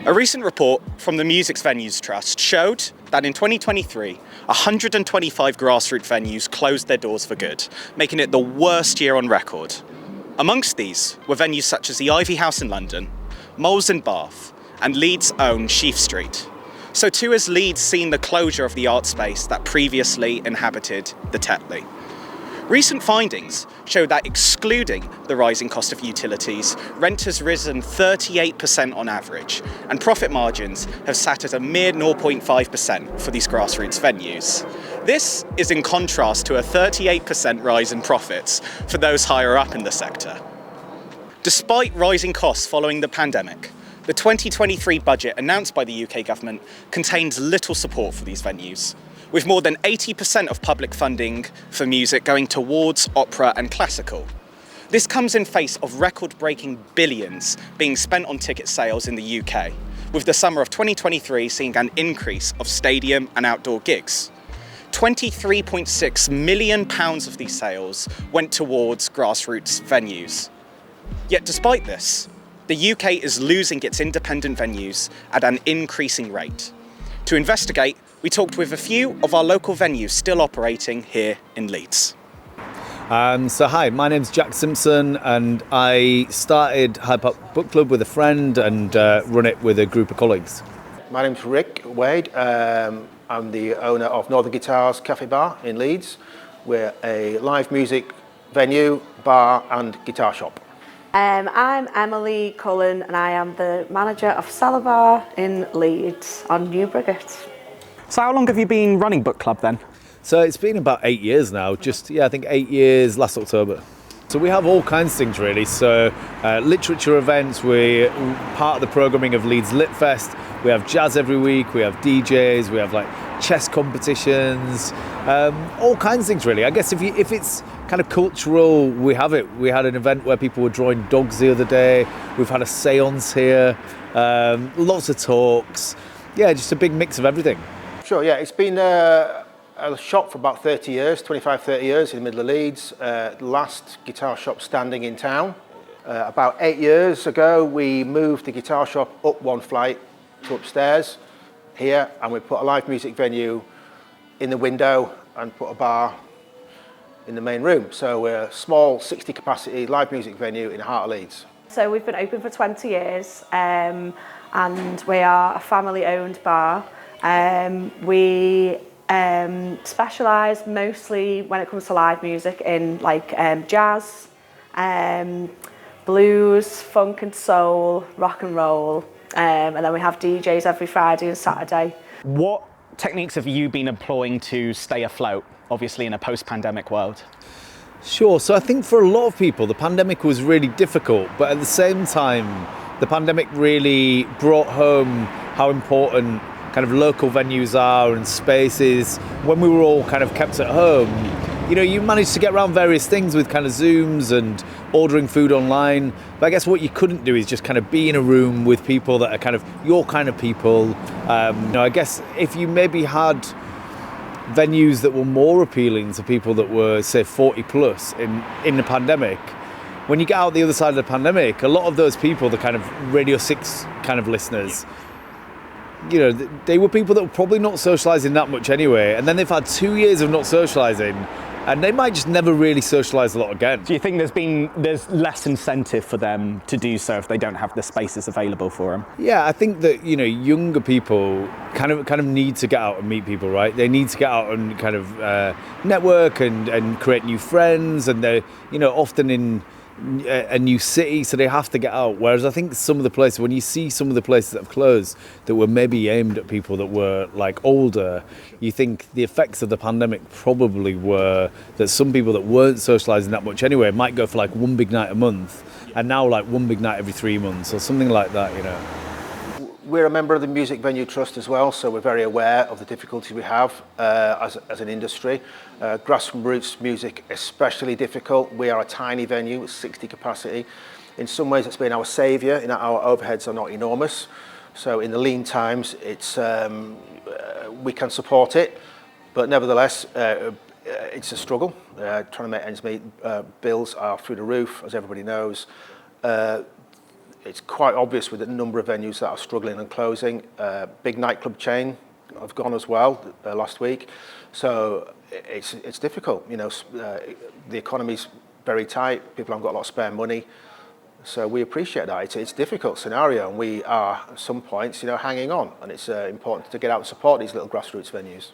A recent report from the Music Venues Trust showed that in 2023, 125 grassroots venues closed their doors for good, making it the worst year on record. Amongst these were venues such as the Ivy House in London, Moles in Bath, and Leeds' own Sheaf Street. So too has Leeds seen the closure of the art space that previously inhabited the Tetley. Recent findings show that excluding the rising cost of utilities, rent has risen 38% on average, and profit margins have sat at a mere 0.5% for these grassroots venues. This is in contrast to a 38% rise in profits for those higher up in the sector. Despite rising costs following the pandemic, the 2023 budget announced by the UK government contains little support for these venues, with more than 80% of public funding for music going towards opera and classical. This comes in face of record-breaking billions being spent on ticket sales in the UK, with the summer of 2023 seeing an increase of stadium and outdoor gigs. £23.6 million of these sales went towards grassroots venues. Yet despite this, the UK is losing its independent venues at an increasing rate. To investigate, we talked with a few of our local venues still operating here in Leeds. Hi, my name's Jack Simpson and I started Hyde Park Book Club with a friend and run it with a group of colleagues. My name's Rick Wade. I'm the owner of Northern Guitars Cafe Bar in Leeds. We're a live music venue, bar and guitar shop. I'm Emily Cullen and I am the manager of Cellar Bar in Leeds on New Briggate. So how long have you been running Book Club then? So it's been about 8 years now, I think 8 years last October. So we have all kinds of things really, so literature events, we're part of the programming of Leeds Lit Fest, we have jazz every week, we have DJs, we have like chess competitions, all kinds of things really. I guess if it's kind of cultural, we have it. We had an event where people were drawing dogs the other day, we've had a seance here, lots of talks, just a big mix of everything. Sure, it's been a shop for about 30 years, 25, 30 years in the middle of Leeds. The last guitar shop standing in town. About 8 years ago, we moved the guitar shop up one flight to upstairs here, and we put a live music venue in the window and put a bar in the main room. So we're a small 60 capacity live music venue in the heart of Leeds. So we've been open for 20 years and we are a family owned bar. We specialise mostly when it comes to live music in like jazz, blues, funk and soul, rock and roll, and then we have DJs every Friday and Saturday. What techniques have you been employing to stay afloat, obviously in a post-pandemic world? Sure, so I think for a lot of people the pandemic was really difficult, but at the same time the pandemic really brought home how important kind of local venues are and spaces. When we were all kind of kept at home, you managed to get around various things with kind of Zooms and ordering food online. But I guess what you couldn't do is just kind of be in a room with people that are kind of your kind of people. I guess if you maybe had venues that were more appealing to people that were, say, 40 plus in the pandemic, when you get out the other side of the pandemic, a lot of those people, the kind of Radio 6 kind of listeners, they were people that were probably not socialising that much anyway, and then they've had 2 years of not socialising, and they might just never really socialise a lot again. Do you think there's less incentive for them to do so if they don't have the spaces available for them? Yeah, I think that younger people kind of need to get out and meet people, right? They need to get out and kind of network and create new friends, and they're often in a new city, so they have to get out. Whereas I think some of the places, when you see some of the places that have closed that were maybe aimed at people that were like older, you think the effects of the pandemic probably were that some people that weren't socialising that much anyway might go for like one big night a month, and now like one big night every 3 months or something like that. We're a member of the Music Venue Trust as well, so we're very aware of the difficulties we have as an industry. Grassroots music especially difficult. We are a tiny venue with 60 capacity. In some ways it's been our saviour, in that our overheads are not enormous. So in the lean times, we can support it, but nevertheless, it's a struggle. Trying to make ends meet. Bills are through the roof, as everybody knows. it's quite obvious with the number of venues that are struggling and closing. Big nightclub chain have gone as well last week. So it's difficult. The economy's very tight. People haven't got a lot of spare money. So we appreciate that. It's a difficult scenario, and we are at some points, hanging on. And it's important to get out and support these little grassroots venues.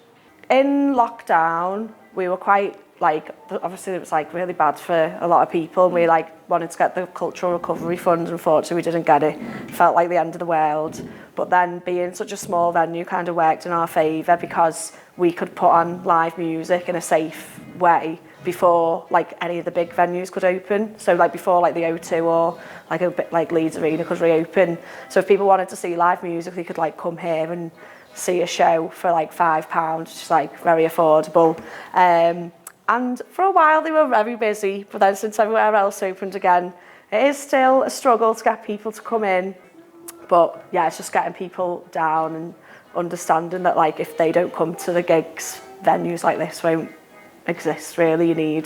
In lockdown, we were quite obviously it was really bad for a lot of people. We wanted to get the cultural recovery fund. Unfortunately, we didn't get it. It felt like the end of the world. But then being such a small venue kind of worked in our favour, because we could put on live music in a safe way before any of the big venues could open. So before the O2 or a bit like Leeds Arena could reopen. So if people wanted to see live music, they could come here and see a show for £5, which is very affordable. And for a while they were very busy, but then since everywhere else opened again, it is still a struggle to get people to come in. But yeah, it's just getting people down and understanding that if they don't come to the gigs, venues like this won't exist really. You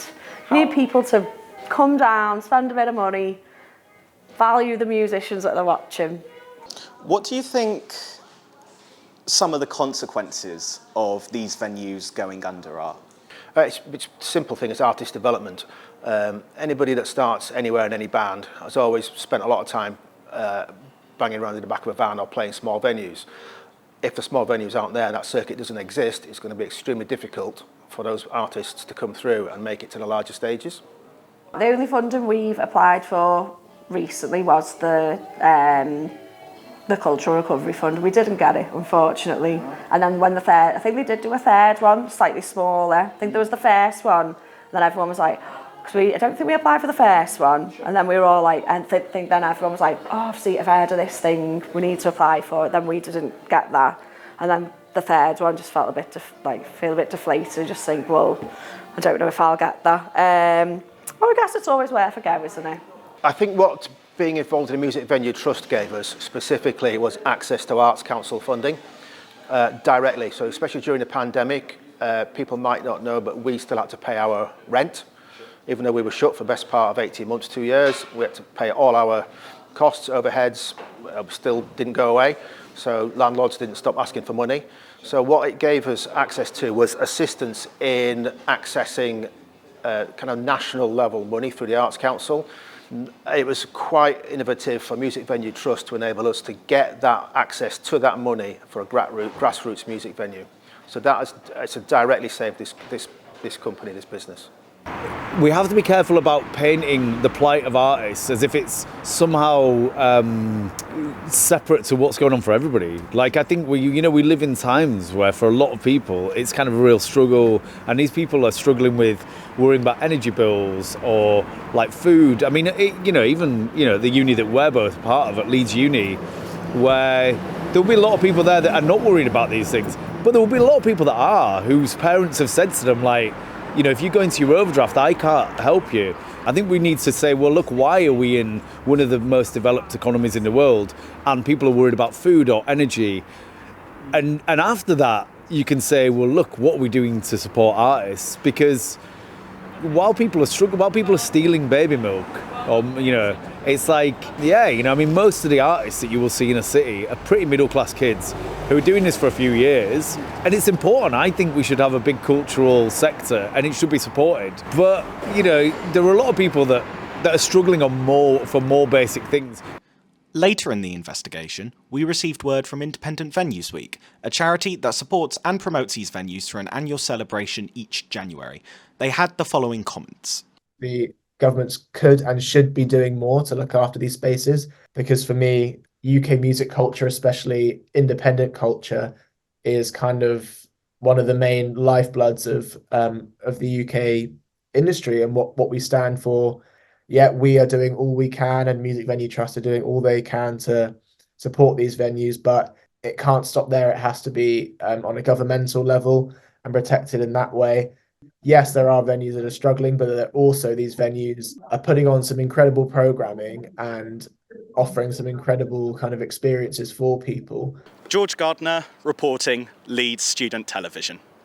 need people to come down, spend a bit of money, value the musicians that they're watching. What do you think some of the consequences of these venues going under are? It's a simple thing. It's artist development. Anybody that starts anywhere in any band has always spent a lot of time banging around in the back of a van or playing small venues. If the small venues aren't there and that circuit doesn't exist, it's going to be extremely difficult for those artists to come through and make it to the larger stages. The only funding we've applied for recently was the Cultural Recovery Fund. We didn't get it, unfortunately. And then when I think they did do a third one, slightly smaller. I think there was the first one, and then everyone was I don't think we applied for the first one. And then we were all and think then everyone was oh, I've heard of this thing, we need to apply for it. Then we didn't get that. And then the third one just felt a bit deflated. Just think, well, I don't know if I'll get that. Well, I guess it's always worth a go, isn't it? I think what being involved in a music venue trust gave us specifically was access to Arts Council funding directly. So especially during the pandemic, people might not know, but we still had to pay our rent. Even though we were shut for the best part of 18 months, 2 years, we had to pay all our costs, overheads, still didn't go away. So landlords didn't stop asking for money. So what it gave us access to was assistance in accessing kind of national level money through the Arts Council. It was quite innovative for Music Venue Trust to enable us to get that access to that money for a grassroots music venue. So it's directly saved this company, this business. We have to be careful about painting the plight of artists as if it's somehow separate to what's going on for everybody. I think we live in times where for a lot of people it's kind of a real struggle, and these people are struggling with worrying about energy bills or food. I mean, even the uni that we're both part of at Leeds Uni, where there'll be a lot of people there that are not worried about these things, but there will be a lot of people that are, whose parents have said to them if you go into your overdraft, I can't help you. I think we need to say, well, look, why are we in one of the most developed economies in the world and people are worried about food or energy? And after that, you can say, well, look, what are we doing to support artists? Because while people are stealing baby milk, it's most of the artists that you will see in a city are pretty middle-class kids who are doing this for a few years. And it's important. I think we should have a big cultural sector and it should be supported. But, there are a lot of people that are struggling for more basic things. Later in the investigation, we received word from Independent Venues Week, a charity that supports and promotes these venues through an annual celebration each January. They had the following comments. The governments could and should be doing more to look after these spaces, because for me, UK music culture, especially independent culture, is kind of one of the main lifebloods of the UK industry and what we stand for. Yeah, we are doing all we can, and Music Venue Trust are doing all they can to support these venues, but it can't stop there. It has to be on a governmental level and protected in that way. Yes, there are venues that are struggling, but also these venues are putting on some incredible programming and offering some incredible kind of experiences for people. George Gardner reporting, Leeds Student Television.